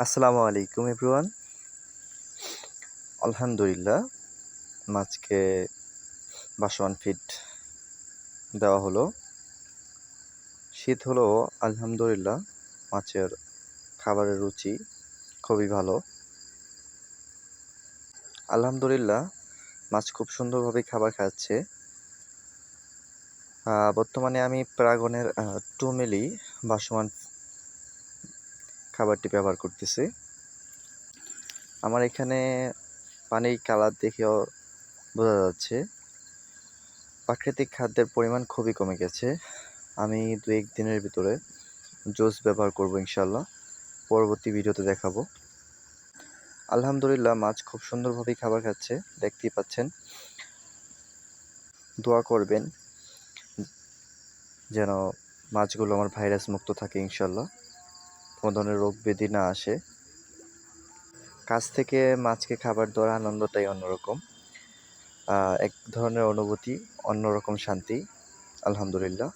আসসালামু আলাইকুম এভরিওয়ান। আলহামদুলিল্লাহ, মাছকে বাসমান ফিড দেওয়া হলো। শীত হলো, আলহামদুলিল্লাহ মাছের খাবারের রুচি খুবই ভালো। আলহামদুলিল্লাহ মাছ খুব সুন্দরভাবে খাবার খাচ্ছে। বর্তমানে আমি প্রাগনের 2 মিলি বাসমান খাবারটি ব্যবহার করতেছি। আমার এখানে পানির কালার দেখেও বোঝা যাচ্ছে প্রাকৃতিক খাদ্যের পরিমাণ খুবই কমে গেছে। আমি 2-1 দিনের ভিতরে জুস ব্যবহার করব ইনশাল্লাহ, পরবর্তী ভিডিওতে দেখাবো। আলহামদুলিল্লাহ মাছ খুব সুন্দরভাবেই খাবার খাচ্ছে, দেখতেই পাচ্ছেন। দোয়া করবেন যেন মাছগুলো আমার ভাইরাস মুক্ত থাকে ইনশাল্লাহ, কোনো ধরনের রোগ ব্যাধি না আসে। কাছ থেকে মাছকে খাবার দেওয়ার আনন্দটাই অন্যরকম, এক ধরনের অনুভূতি, অন্যরকম শান্তি। আলহামদুলিল্লাহ।